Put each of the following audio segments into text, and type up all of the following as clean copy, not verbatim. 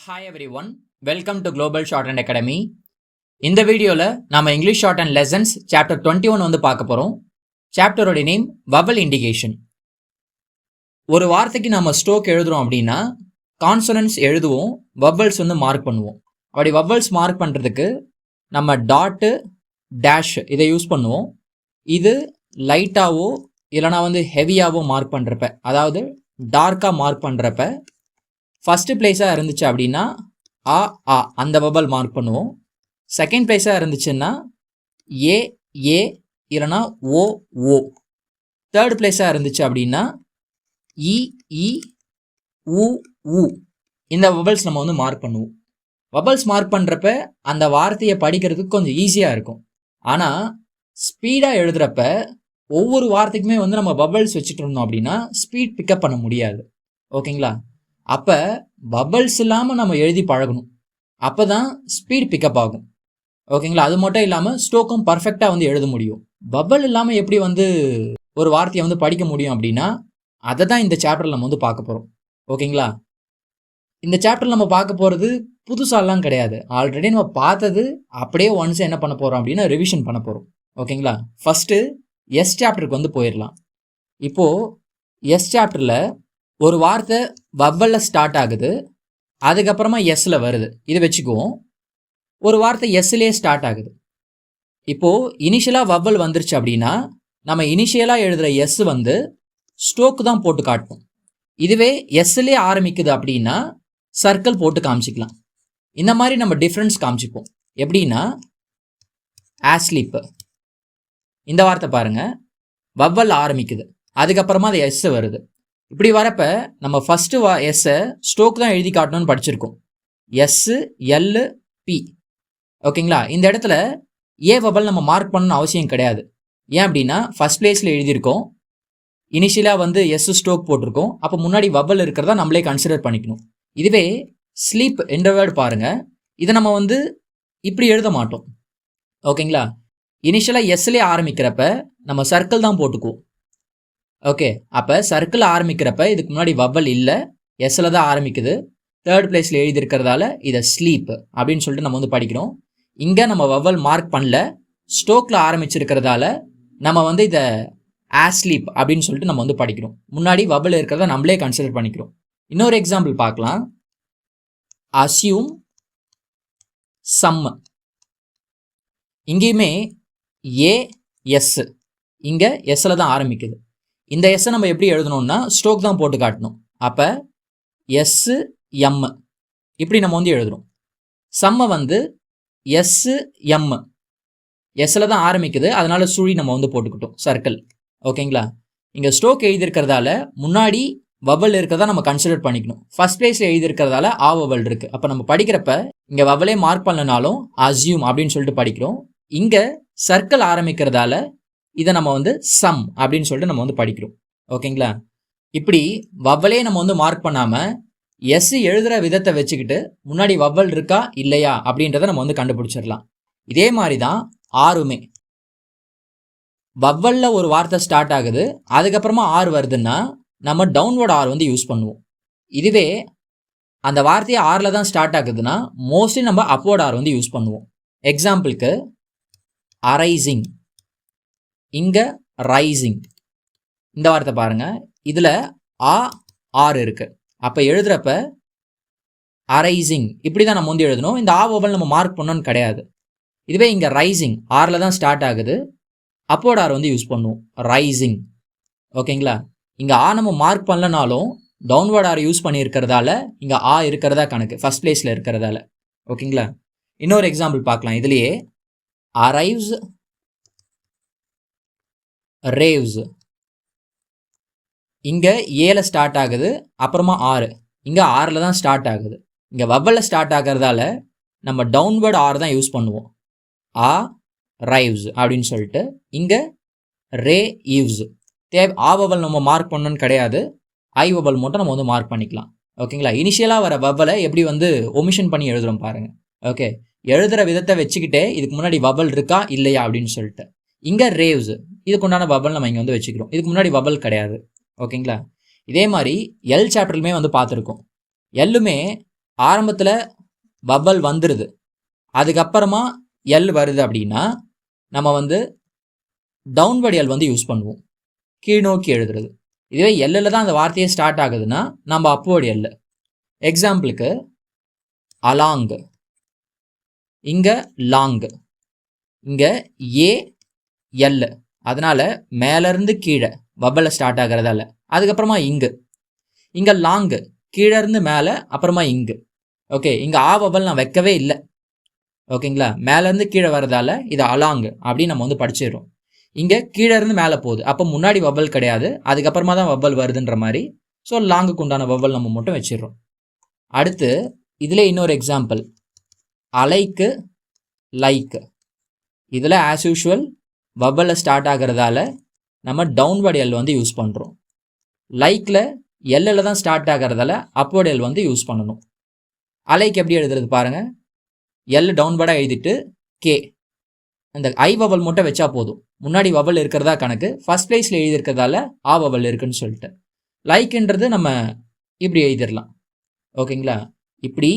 Hi every one, welcome to global short and academy. இந்த வீடியோவில் நம்ம English short and lessons chapter 21 வந்து பார்க்க போகிறோம். சாப்டரோட நேம் வவல் இண்டிகேஷன். ஒரு வார்த்தைக்கு நம்ம ஸ்ட்ரோக் எழுதுறோம் அப்படின்னா கான்சனன்ஸ் எழுதுவோம், வவல்ஸ் வந்து மார்க் பண்ணுவோம். அப்படி வவல்ஸ் மார்க் பண்ணுறதுக்கு நம்ம டாட்டு டேஷ் இதை யூஸ் பண்ணுவோம். இது லைட்டாவோ இல்லைனா வந்து ஹெவியாவோ மார்க் பண்ணுறப்ப, அதாவது டார்க்காக மார்க் பண்ணுறப்ப ஃபஸ்ட்டு பிளேஸாக இருந்துச்சு அப்படின்னா ஆ ஆ அந்த வவல் மார்க் பண்ணுவோம். செகண்ட் பிளேஸாக இருந்துச்சுன்னா ஏ ஏ இல்லைனா ஓ ஓ. தேர்ட் பிளேஸாக இருந்துச்சு அப்படின்னா இ இ உ உ. இந்த வவல்ஸ் நம்ம வந்து மார்க் பண்ணுவோம். வவல்ஸ் மார்க் பண்ணுறப்ப அந்த வார்த்தையை படிக்கிறதுக்கு கொஞ்சம் ஈஸியாக இருக்கும். ஆனால் ஸ்பீடாக எழுதுகிறப்ப ஒவ்வொரு வார்த்தைக்குமே வந்து நம்ம வவல்ஸ் வச்சுட்டு இருந்தோம் அப்படின்னா ஸ்பீட் பிக்கப் பண்ண முடியாது. ஓகேங்களா? அப்போ வவல்ஸ் இல்லாமல் நம்ம எழுதி பழகணும், அப்போ தான் ஸ்பீட் பிக்கப் ஆகும். ஓகேங்களா? அது மட்டும் இல்லாமல் ஸ்ட்ரோக்கும் பர்ஃபெக்டாக வந்து எழுத முடியும். வவல் இல்லாமல் எப்படி வந்து ஒரு வார்த்தையை வந்து படிக்க முடியும் அப்படின்னா அதை தான் இந்த சாப்டரில் நம்ம வந்து பார்க்க போகிறோம். ஓகேங்களா? இந்த சாப்டரில் நம்ம பார்க்க போகிறது புதுசாலாம் கிடையாது. ஆல்ரெடி நம்ம பார்த்தது அப்படியே ஒன்ஸ் என்ன பண்ண போகிறோம் அப்படின்னா ரிவிஷன் பண்ண போகிறோம். ஓகேங்களா? ஃபஸ்ட்டு எஸ் சாப்டருக்கு வந்து போயிடலாம். இப்போது எஸ் சாப்டரில் ஒரு வார்த்தை வவலில் ஸ்டார்ட் ஆகுது, அதுக்கப்புறமா எஸ்ஸில் வருது, இதை வச்சுக்குவோம். ஒரு வார்த்தை எஸ்ஸிலே ஸ்டார்ட் ஆகுது. இப்போது இனிஷியலாக வவல் வந்துருச்சு அப்படின்னா நம்ம இனிஷியலாக எழுதுகிற எஸ் வந்து ஸ்ட்ரோக்கு தான் போட்டு காட்டணும். இதுவே எஸ்ஸிலே ஆரம்பிக்குது அப்படின்னா சர்க்கிள் போட்டு காமிச்சிக்கலாம். இந்த மாதிரி நம்ம டிஃப்ரென்ஸ் காமிச்சிப்போம். எப்படின்னா ஆஸ்லீப், இந்த வார்த்தை பாருங்கள், வவல் ஆரம்பிக்குது, அதுக்கப்புறமா அது எஸ் வருது. இப்படி வரப்ப நம்ம ஃபஸ்ட்டு எஸ்ஸை ஸ்ட்ரோக் தான் எழுதி காட்டணும்னு படிச்சிருக்கோம். எஸ்ஸு எல்லு பி. ஓகேங்களா? இந்த இடத்துல ஏ வவல் நம்ம மார்க் பண்ணணும்னு அவசியம் கிடையாது. ஏன் அப்படின்னா ஃபஸ்ட் பிளேஸில் எழுதியிருக்கோம், இனிஷியலாக வந்து எஸ் ஸ்ட்ரோக் போட்டிருக்கோம், அப்போ முன்னாடி வவல் இருக்கிறதா நம்மளே கன்சிடர் பண்ணிக்கணும். இதுவே ஸ்லீப் என்ற வேர்டு பாருங்கள், இதை நம்ம வந்து இப்படி எழுத மாட்டோம். ஓகேங்களா? இனிஷியலாக எஸ்லேயே ஆரம்பிக்கிறப்ப நம்ம சர்க்கிள் தான் போட்டுக்குவோம். ஓகே, அப்போ சர்க்கிள் ஆரம்பிக்கிறப்ப இதுக்கு முன்னாடி வவல் இல்லை, எஸ்ஸில் தான் ஆரம்பிக்குது, தேர்ட் பிளேஸில் எழுதியிருக்கிறதால இதை ஸ்லீப் அப்படின்னு சொல்லிட்டு நம்ம வந்து படிக்கிறோம். இங்கே நம்ம வவல் மார்க் பண்ணல, ஸ்ட்ரோக்கில் ஆரம்பிச்சிருக்கிறதால நம்ம வந்து இதை ஆஸ்லீப் அப்படின்னு சொல்லிட்டு நம்ம வந்து படிக்கிறோம். முன்னாடி வவல் இருக்கிறத நம்மளே கன்சிடர் பண்ணிக்கிறோம். இன்னொரு எக்ஸாம்பிள் பார்க்கலாம். Assume some. இங்கேயுமே ஏ எஸ், இங்கே எஸ்ஸில் தான் ஆரம்பிக்குது. இந்த எஸ்ஸை நம்ம எப்படி எழுதணும்னா ஸ்ட்ரோக் தான் போட்டு காட்டணும். அப்போ எஸ்ஸு எம் இப்படி நம்ம வந்து எழுதுகிறோம். சம்மை வந்து எஸ்ஸு எம், எஸ்ஸில் தான் ஆரம்பிக்குது, அதனால சுழி நம்ம வந்து போட்டுக்கிட்டோம், சர்க்கிள். ஓகேங்களா? இங்கே ஸ்ட்ரோக் எழுதியிருக்கிறதால முன்னாடி வவல் இருக்கிறதா நம்ம கன்சிடர் பண்ணிக்கணும். ஃபர்ஸ்ட் பிளேஸில் எழுதியிருக்கிறதால ஆ வவல் இருக்குது. அப்போ நம்ம படிக்கிறப்ப இங்கே வவலே மார்க் பண்ணலனாலும் அஸ்யூம் அப்படின்னு சொல்லிட்டு படிக்கிறோம். இங்கே சர்க்கிள் ஆரம்பிக்கிறதால இதை நம்ம வந்து சம் அப்படின்னு சொல்லிட்டு நம்ம வந்து படிக்கிறோம். ஓகேங்களா? இப்படி வவலே நம்ம வந்து மார்க் பண்ணாமல் எஸ் எழுதுகிற விதத்தை வச்சுக்கிட்டு முன்னாடி வவல் இருக்கா இல்லையா அப்படின்றத நம்ம வந்து கண்டுபிடிச்சிடலாம். இதே மாதிரி தான் ஆறுமே. வவலில் ஒரு வார்த்தை ஸ்டார்ட் ஆகுது, அதுக்கப்புறமா ஆறு வருதுன்னா நம்ம டவுன்வர்ட் ஆர் வந்து யூஸ் பண்ணுவோம். இதுவே அந்த வார்த்தையை ஆறில் தான் ஸ்டார்ட் ஆகுதுன்னா மோஸ்ட்லி நம்ம அப்வர்ட் ஆர் வந்து யூஸ் பண்ணுவோம். எக்ஸாம்பிளுக்கு அரைசிங், இங்கே ரைசிங். இந்த வார்த்தை பாருங்கள், இதில் ஆ ஆர் இருக்குது. அப்போ எழுதுகிறப்ப அரைசிங் இப்படி தான் நம்ம வந்து எழுதணும். இந்த ஆ வவல் நம்ம மார்க் பண்ணணும்னு கிடையாது. இதுவே இங்கே ரைசிங் ஆரில் தான் ஸ்டார்ட் ஆகுது, அப்போர்ட் ஆர் வந்து யூஸ் பண்ணுவோம், ரைசிங். ஓகேங்களா? இங்கே ஆ நம்ம மார்க் பண்ணலனாலும் டவுன்வர்ட் ஆர் யூஸ் பண்ணியிருக்கிறதால இங்கே ஆ இருக்கிறதா கணக்கு, ஃபஸ்ட் பிளேஸில் இருக்கிறதால. ஓகேங்களா? இன்னொரு எக்ஸாம்பிள் பார்க்கலாம். இதுலேயே அரைவ்ஸ் ரேவ்ஸ். இங்கே ஏல ஸ்டார்ட் ஆகுது, அப்புறமா ஆறு, இங்கே ஆறில் தான் ஸ்டார்ட் ஆகுது. இங்கே வவலில் ஸ்டார்ட் ஆகிறதால நம்ம டவுன்வர்ட் ஆர் தான் யூஸ் பண்ணுவோம், ஆ ரைவ்ஸ் அப்படின்னு சொல்லிட்டு. இங்கே ரே ஈவ்ஸ். ஆ வவல் நம்ம மார்க் பண்ணணும்னு கிடையாது, ஐ வவல் மட்டும் நம்ம வந்து மார்க் பண்ணிக்கலாம். ஓகேங்களா? இனிஷியலாக வர வவலை எப்படி வந்து ஒமிஷன் பண்ணி எழுதுகிறோம் பாருங்கள். ஓகே, எழுதுகிற விதத்தை வச்சுக்கிட்டே இதுக்கு முன்னாடி வவல் இருக்கா இல்லையா அப்படின்னு சொல்லிட்டு. இங்கே ரேவ்ஸ், இதுக்கு உண்டான வவல் நம்ம இங்கே வந்து வச்சுக்கிறோம், இதுக்கு முன்னாடி வவல் கிடையாது. ஓகேங்களா? இதே மாதிரி எல் சாப்டர்லுமே வந்து பார்த்துருக்கோம். எல்லுமே ஆரம்பத்தில் வவல் வந்துடுது, அதுக்கப்புறமா எல் வருது அப்படின்னா நம்ம வந்து டவுன்வர்ட் எல் வந்து யூஸ் பண்ணுவோம், கீழ்நோக்கி எழுதுறது. இதுவே எல்லில் தான் அந்த வார்த்தையே ஸ்டார்ட் ஆகுதுன்னா நம்ம அப்வர்ட் எல். எக்ஸாம்பிளுக்கு அலாங், இங்கே லாங், இங்கே ஏ எல், அதனால மேலேருந்து கீழே வவலில் ஸ்டார்ட் ஆகிறதால. அதுக்கப்புறமா இங்கே லாங்கு, கீழே இருந்து மேலே, அப்புறமா இங்கு. ஓகே, இங்கே ஆ வவல் நான் வைக்கவே இல்லை. ஓகேங்களா, மேலேருந்து கீழே வரதால இது அலாங்கு அப்படின்னு நம்ம வந்து படிச்சிடுறோம். இங்கே கீழே இருந்து மேலே போகுது, அப்போ முன்னாடி வவல் கிடையாது, அதுக்கப்புறமா தான் வவல் வருதுன்ற மாதிரி. ஸோ லாங்குக்கு உண்டான வவல் நம்ம மட்டும் வச்சிடுறோம். அடுத்து இதில் இன்னொரு எக்ஸாம்பிள், அலைக்கு லைக்கு. இதில் ஆஸ் யூஷுவல் வவலில் ஸ்டார்ட் ஆகிறதால நம்ம டவுன்வர்ட் எல் வந்து யூஸ் பண்ணுறோம். லைக்கில் எல்லில் தான் ஸ்டார்ட் ஆகிறதால அப்வர்ட் எல் வந்து யூஸ் பண்ணணும். அலைக்கு எப்படி எழுதுறது பாருங்கள், எல் டவுன்வர்டாக எழுதிட்டு கே, அந்த ஐ வவல் மட்டும் வச்சா போதும், முன்னாடி வவல் இருக்கிறதா கணக்கு, ஃபர்ஸ்ட் பிளேஸில் எழுதியிருக்கிறதால ஆ வவல் இருக்குன்னு சொல்லிட்டு. லைக்குன்றது நம்ம இப்படி எழுதிடலாம். ஓகேங்களா, இப்படி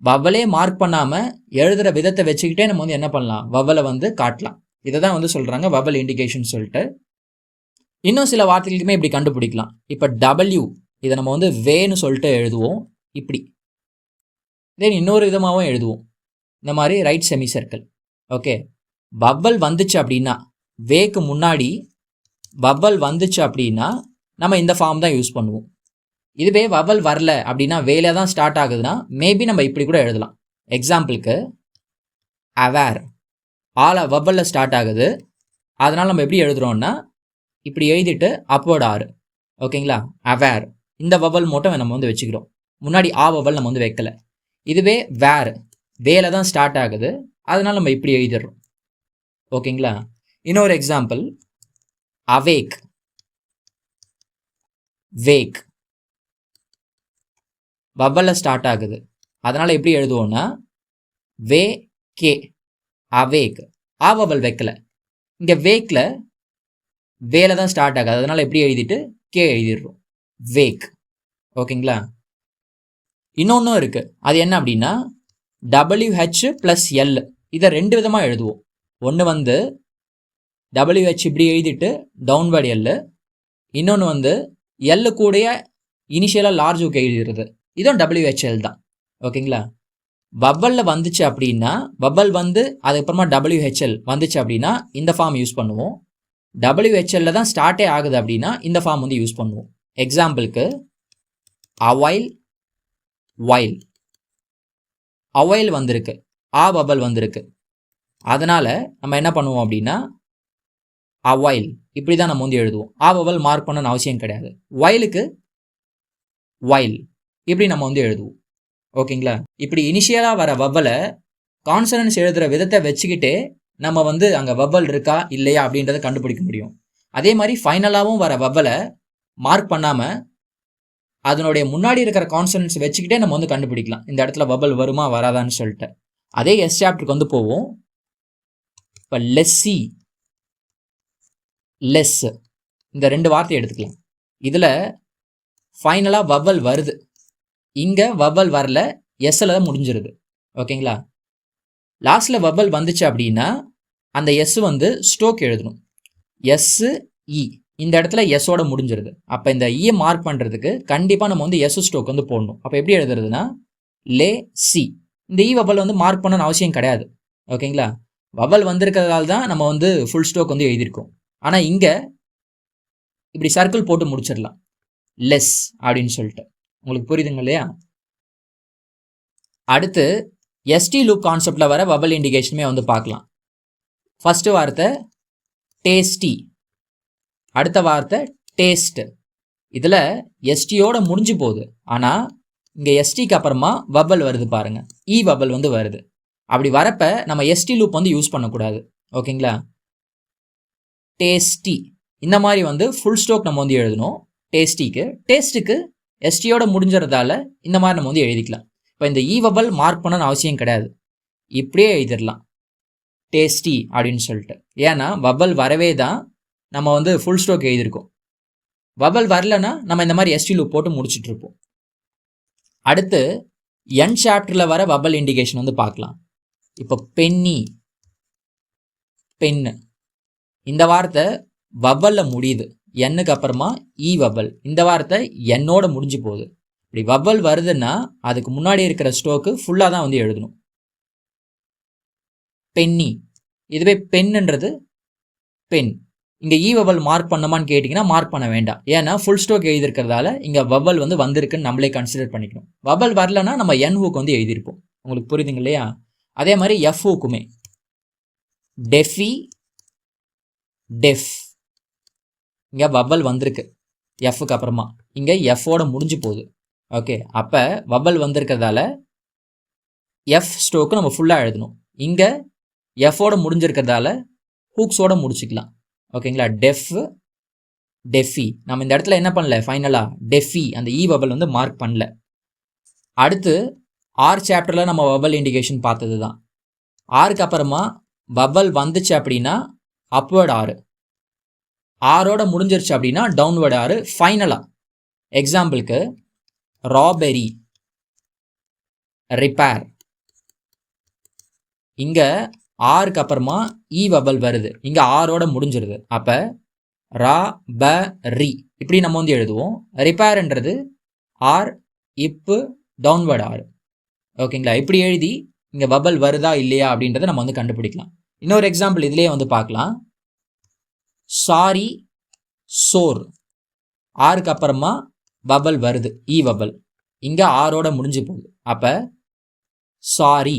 வவலே மார்க் பண்ணாமல் எழுதுகிற விதத்தை வச்சுக்கிட்டே நம்ம வந்து என்ன பண்ணலாம், வவலை வந்து காட்டலாம். இதை தான் வந்து சொல்கிறாங்க வவல் இண்டிகேஷன் சொல்லிட்டு. இன்னும் சில வார்த்தைகளுக்குமே இப்படி கண்டுபிடிக்கலாம். இப்போ டபிள்யூ, இதை நம்ம வந்து வேன்னு சொல்லிட்டு எழுதுவோம் இப்படி. தென் இன்னொரு விதமாகவும் எழுதுவோம், இந்த மாதிரி right semi circle. Okay, vowel வந்துச்சு அப்படின்னா, வேக்கு முன்னாடி வவல் வந்துச்சு அப்படின்னா நம்ம இந்த ஃபார்ம் தான் யூஸ் பண்ணுவோம். இதுவே வவல் வரல அப்படின்னா, வேலை தான் ஸ்டார்ட் ஆகுதுன்னா மேபி நம்ம இப்படி கூட எழுதலாம். எக்ஸாம்பிளுக்கு அவேர், ஆல வவலில் ஸ்டார்ட் ஆகுது, அதனால் நம்ம எப்படி எழுதுகிறோம்னா இப்படி எழுதிட்டு அப்வர்ட் ஆறு. ஓகேங்களா, அவேர், இந்த வவல் மட்டும் நம்ம வந்து வச்சுக்கிறோம், முன்னாடி ஆ வவல் நம்ம வந்து வைக்கல. இதுவே வேர், வேலை தான் ஸ்டார்ட் ஆகுது, அதனால் நம்ம இப்படி எழுதிடுறோம். ஓகேங்களா, இன்னொரு எக்ஸாம்பிள் அவேக், வேக், வவலில் ஸ்டார்ட் ஆகுது, அதனால் எப்படி எழுதுவோம்னா வே கே, அவேக், ஆ வவல் வைக்கல. இங்கே வேக்கில் வேலை தான் ஸ்டார்ட் ஆகுது, அதனால் எப்படி எழுதிட்டு கே எழுதிடுறோம், வேக். ஓகேங்களா, இன்னொன்றும் இருக்குது, அது என்ன அப்படின்னா WH + L, இதை ரெண்டு விதமாக எழுதுவோம். ஒன்று வந்து WH இப்படி எழுதிட்டு டவுன்வர்ட் எல், இன்னொன்று வந்து எல் கூடைய இனிஷியலாக லார்ஜ் ஓகே எழுதுறது, இதுவும் WHL தான். ஓகேங்களா, வவலில் வந்துச்சு அப்படின்னா, வவல் வந்து அதுக்கப்புறமா WHL வந்துச்சு அப்படின்னா இந்த ஃபார்ம் யூஸ் பண்ணுவோம். WHL தான் ஸ்டார்ட்டே ஆகுது அப்படின்னா இந்த ஃபார்ம் வந்து யூஸ் பண்ணுவோம். எக்ஸாம்பிளுக்கு அவைல், வைல், அவைல் வந்திருக்கு, ஆ வவல் வந்திருக்கு, அதனால் நம்ம என்ன பண்ணுவோம் அப்படின்னா அவைல் இப்படி தான் நம்ம வந்து எழுதுவோம். ஆ வவல் மார்க் பண்ணணும்னு அவசியம் கிடையாது. வைலுக்கு வைல் இப்படி நம்ம வந்து எழுதுவோம். ஓகேங்களா, இப்படி இனிஷியலாக வர வவலை கான்சனன்ஸ் எழுதுகிற விதத்தை வச்சுக்கிட்டே நம்ம வந்து அங்கே வவல் இருக்கா இல்லையா அப்படின்றத கண்டுபிடிக்க முடியும். அதே மாதிரி ஃபைனலாகவும் வர வவலை மார்க் பண்ணாமல் அதனுடைய முன்னாடி இருக்கிற கான்சனன்ஸ் வச்சுக்கிட்டே நம்ம வந்து கண்டுபிடிக்கலாம் இந்த இடத்துல வவல் வருமா வராதான்னு சொல்லிட்டு. அதே எஸ் சாப்டருக்கு வந்து போவோம். இப்போ லெஸ்ஸி, லெஸ், இந்த ரெண்டு வார்த்தையை எடுத்துக்கலாம். இதில் ஃபைனலாக வவல் வருது, இங்கே வவல் வரல, எஸ்ஸில் தான் முடிஞ்சிருது. ஓகேங்களா, லாஸ்ட்டில் வவல் வந்துச்சு அப்படின்னா அந்த எஸ் வந்து ஸ்டோக் எழுதணும், எஸ்ஸு இ, இந்த இடத்துல எஸ்ஸோட முடிஞ்சிருது. அப்போ இந்த இயை மார்க் பண்ணுறதுக்கு கண்டிப்பாக நம்ம வந்து எஸ் ஸ்டோக் வந்து போடணும். அப்போ எப்படி எழுதுறதுன்னா லே சி, இந்த இ வவல் வந்து மார்க் பண்ணணும்னு அவசியம் கிடையாது. ஓகேங்களா, வவல் வந்திருக்கிறதால தான் நம்ம வந்து ஃபுல் ஸ்டோக் வந்து எழுதியிருக்கோம். ஆனால் இங்கே இப்படி சர்க்கிள் போட்டு முடிச்சிடலாம், லெஸ் அப்படின்னு சொல்லிட்டு. உங்களுக்கு புரியுதுங்க இல்லையா? அடுத்து எஸ்டி லூப் கான்செப்டில் வர வவல் இண்டிகேஷனுமே வந்து பார்க்கலாம். ஃபஸ்ட்டு வார்த்தை டேஸ்டி, அடுத்த வார்த்தை டேஸ்ட். இதில் எஸ்டியோட முடிஞ்சு போகுது, ஆனால் இங்கே எஸ்டிக்கு அப்புறமா வவல் வருது பாருங்க, இ வவல் வந்து வருது. அப்படி வரப்ப நம்ம எஸ்டி லூப் வந்து யூஸ் பண்ணக்கூடாது. ஓகேங்களா, டேஸ்டி இந்த மாதிரி வந்து ஃபுல் ஸ்டோக் நம்ம வந்து எழுதணும். டேஸ்டிக்கு, டேஸ்ட்டுக்கு எஸ்டியோட முடிஞ்சிறதால இந்த மாதிரி நம்ம வந்து எழுதிக்கலாம். இப்போ இந்த இ வவல் மார்க் பண்ணணும்னு அவசியம் கிடையாது, இப்படியே எழுதிடலாம் டேஸ்டி அப்படின்னு சொல்லிட்டு. ஏன்னா வவல் வரவே தான் நம்ம வந்து ஃபுல் ஸ்டோக் எழுதியிருக்கோம். வவல் வரலன்னா நம்ம இந்த மாதிரி எஸ்டி லூப் போட்டு முடிச்சுட்டு இருப்போம். அடுத்து என் சாப்டரில் வர வவல் இண்டிகேஷன் வந்து பார்க்கலாம். இப்போ பென்னி, பென்னு, இந்த வார்த்தை வவலில் முடியுது, எண்ணுக்கு அப்புறமா இ வவல், இந்த வார்த்தை என்னோட முடிஞ்சு போகுது. இப்படி வவல் வருதுன்னா அதுக்கு முன்னாடி இருக்கிற ஸ்டோக்கு ஃபுல்லாக தான் வந்து எழுதணும். பென்னி, இதுவே பென்னுன்றது பென். இங்கே இ வவல் மார்க் பண்ணமான்னு கேட்டிங்கன்னா மார்க் பண்ண வேண்டாம். ஏன்னா ஃபுல் ஸ்டோக் எழுதியிருக்கிறதால இங்கே வவல் வந்து வந்திருக்குன்னு நம்மளே கன்சிடர் பண்ணிக்கணும். வவல் வரலன்னா நம்ம என் ஹூக் வந்து எழுதியிருப்போம். உங்களுக்கு புரியுதுங்க இல்லையா? அதே மாதிரி எஃப் ஹூக்குமே டெஃபி, டெஃப், இங்கே வவல் வந்திருக்கு எஃப்க்கு அப்புறமா, இங்கே எஃபோட முடிஞ்சு போகுது. ஓகே, அப்போ வவல் வந்திருக்கிறதால எஃப் ஸ்டோக்கு நம்ம ஃபுல்லாக எழுதணும். இங்கே எஃபோட முடிஞ்சிருக்கிறதால ஹூக்ஸோட முடிச்சுக்கலாம். ஓகேங்களா? டெஃப், டெஃபி. நம்ம இந்த இடத்துல என்ன பண்ணல, ஃபைனலாக டெஃபி அந்த இ வவல் வந்து மார்க் பண்ணல. அடுத்து ஆர் சாப்டரில் நம்ம வவல் இண்டிகேஷன் பார்த்தது தான். ஆருக்கு அப்புறமா வவல் வந்துச்சு அப்படின்னா அப்வேர்ட் ஆறு, ஆரோட முடிஞ்சிருச்சு அப்படின்னா டவுன்வேர்ட் ஆறு ஃபைனலாக. எக்ஸாம்பிளுக்கு ராபெரி, ரிப்பேர். இங்கே ஆருக்கு அப்புறமா இ வவல் வருது, இங்கே ஆரோட முடிஞ்சிருது. அப்போ ரா ப ரி இப்படி நம்ம வந்து எழுதுவோம். ரிப்பேர்ன்றது ஆர் இப்பு டவுன்வேர்ட் ஆறு. ஓகேங்களா? இப்படி எழுதி இங்கே வவல் வருதா இல்லையா அப்படின்றத நம்ம வந்து கண்டுபிடிக்கலாம். இன்னொரு எக்ஸாம்பிள் இதுலேயே வந்து பார்க்கலாம். சாரி, சோர். ஆருக்கு அப்புறமா வவல் வருது, இ வவல், இங்கே ஆரோட முடிஞ்சு போகுது. அப்போ சாரி,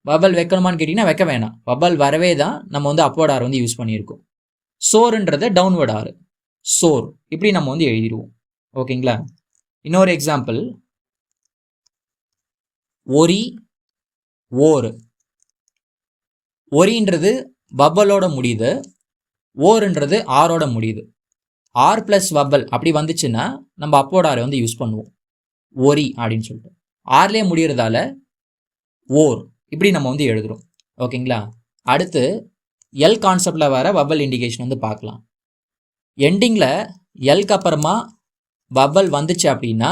வவல் வைக்கணுமான்னு கேட்டிங்கன்னா வைக்க வேணாம். வவல் வரவே தான் நம்ம வந்து அப்வர்ட் ஆர் வந்து யூஸ் பண்ணியிருக்கோம். சோறுன்றது டவுன்வேர்ட் ஆர், சோர், இப்படி நம்ம வந்து எழுதிடுவோம். ஓகேங்களா? இன்னொரு எக்ஸாம்பிள் ஒரி, ஓர். ஒரின்றது வவலோட முடியுது, ஓர்ன்றது ஆரோட முடியுது. ஆர் ப்ளஸ் வவல் அப்படி வந்துச்சுன்னா நம்ம அப்வர்ட் ஆரை வந்து யூஸ் பண்ணுவோம், ஒரி அப்படின்னு சொல்லிட்டு. ஆர்லேயே முடியறதால ஓர், இப்படி நம்ம வந்து எழுதுறோம். ஓகேங்களா? அடுத்து எல் கான்செப்டில் வர வவல் இண்டிகேஷன் வந்து பார்க்கலாம். எண்டிங்கில் எல்க்கு அப்புறமா வவல் வந்துச்சு அப்படின்னா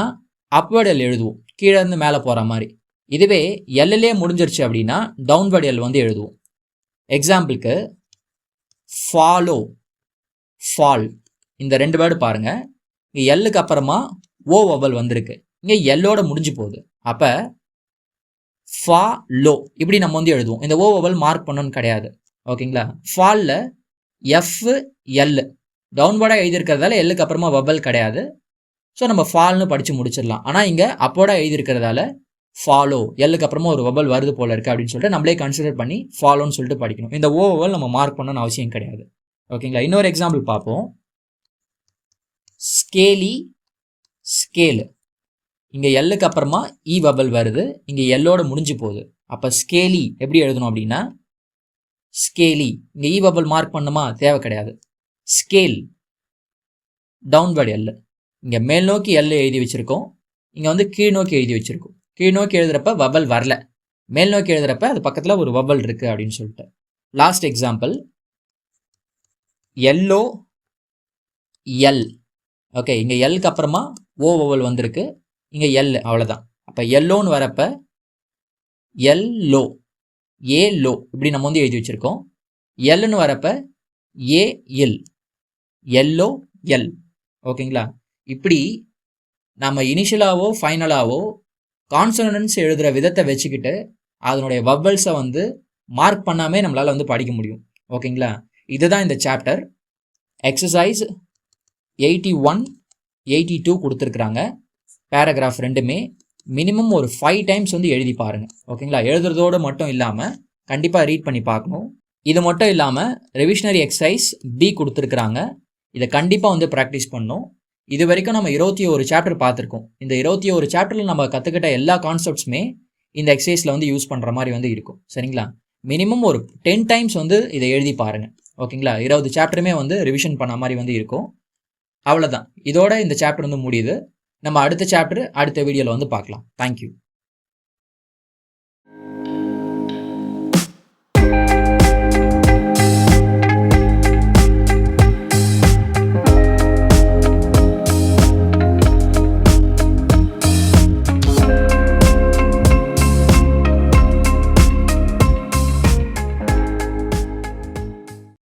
அப்வர்ட் எல் எழுதுவோம், கீழே இருந்து மேலே போகிற மாதிரி. இதுவே எல்லே முடிஞ்சிருச்சு அப்படின்னா டவுன்வர்ட் எல் வந்து எழுதுவோம். எக்ஸாம்பிளுக்கு ஃபாலோ, ஃபால், இந்த ரெண்டு வேர்டு பாருங்கள். இங்கே எல்லுக்கு அப்புறமா ஓ வவல் வந்திருக்கு, இங்கே எல்லோட முடிஞ்சு போகுது. அப்போ ஃபா லோ இப்படி நம்ம வந்து எழுதுவோம். இந்த ஓ வவல் மார்க் பண்ணணும்னு கிடையாது. ஓகேங்களா? ஃபாலில் எஃப் எல் டவுன்வர்டாக எழுதியிருக்கிறதால எல்லுக்கு அப்புறமா வவல் கிடையாது. ஸோ நம்ம ஃபால்னு படித்து முடிச்சிடலாம். ஆனால் இங்கே அப்போடா எழுதியிருக்கிறதால ஃபாலோ, எல்லுக்கு அப்புறமா ஒரு வவல் வருது போல இருக்குது அப்படின்னு சொல்லிட்டு நம்மளே கன்சிடர் பண்ணி ஃபாலோன்னு சொல்லிட்டு படிக்கணும். இந்த ஓ வவல் நம்ம மார்க் பண்ணணும்னு அவசியம் கிடையாது. ஓகேங்களா? இன்னொரு எக்ஸாம்பிள் பார்ப்போம். Scaly, scale. இங்கே எல்லுக்கு அப்புறமா இ வவல் வருது, இங்கே எல்லோட முடிஞ்சு போகுது. அப்போ ஸ்கேலி எப்படி எழுதணும் அப்படின்னா ஸ்கேலி, இங்கே இ வவல் மார்க் பண்ணுமா, தேவை கிடையாது. ஸ்கேல், டவுன்வர்ட் எல், இங்கே மேல் நோக்கி எல் எழுதி வச்சுருக்கோம், இங்கே வந்து கீழ் நோக்கி எழுதி வச்சுருக்கோம். கீழ் நோக்கி எழுதுறப்ப வவல் வரல, மேல் நோக்கி எழுதுறப்ப அது பக்கத்தில் ஒரு வவல் இருக்குது அப்படின்னு சொல்லிட்டு. Last example yellow, L. Okay, இங்கே எல்க்கு அப்புறமா ஓ வவல் வந்திருக்கு, இங்கே எல், அவ்வளோதான். அப்போ எல்லோன்னு வரப்ப எல்லோ, ஏ லோ, இப்படி நம்ம வந்து எழுதி வச்சுருக்கோம். எல்லுன்னு வரப்ப ஏ எல், எல்லோ எல். ஓகேங்களா? இப்படி நம்ம இனிஷியலாவோ ஃபைனலாவோ கான்சனன்ஸ் எழுதுகிற விதத்தை வச்சுக்கிட்டு அதனுடைய வவல்ஸை வந்து மார்க் பண்ணாமே நம்மளால் வந்து படிக்க முடியும். ஓகேங்களா? இதுதான் இந்த சாப்டர். எக்ஸசைஸ் 81, 82 கொடுத்துருக்குறாங்க. பேராகிராஃப் ரெண்டுமே மினிமம் ஒரு 5 டைம்ஸ் வந்து எழுதி பாருங்கள். ஓகேங்களா? எழுதுறதோடு மட்டும் இல்லாமல் கண்டிப்பாக ரீட் பண்ணி பார்க்கணும். இது மட்டும் இல்லாமல் ரெவிஷனரி எக்ஸசைஸ் பி கொடுத்துருக்குறாங்க. இதை கண்டிப்பாக வந்து ப்ராக்டிஸ் பண்ணணும். இது வரைக்கும் நம்ம 21 சாப்டர் பார்த்துருக்கோம். இந்த 21 சாப்டரில் நம்ம கற்றுக்கிட்ட எல்லா கான்செப்ட்ஸுமே இந்த எக்ஸசைஸில் வந்து யூஸ் பண்ணுற மாதிரி வந்து இருக்கும். சரிங்களா? மினிமம் ஒரு 10 டைம்ஸ் வந்து இதை எழுதி பாருங்கள். ஓகேங்களா? 20 சாப்டருமே வந்து ரிவிஷன் பண்ண மாதிரி வந்து இருக்கும். அவ்வளோதான். இதோட இந்த சாப்டர் வந்து முடியுது. நம்ம அடுத்த சாப்டர் அடுத்த வீடியோவில் வந்து பார்க்கலாம். தேங்க்யூ.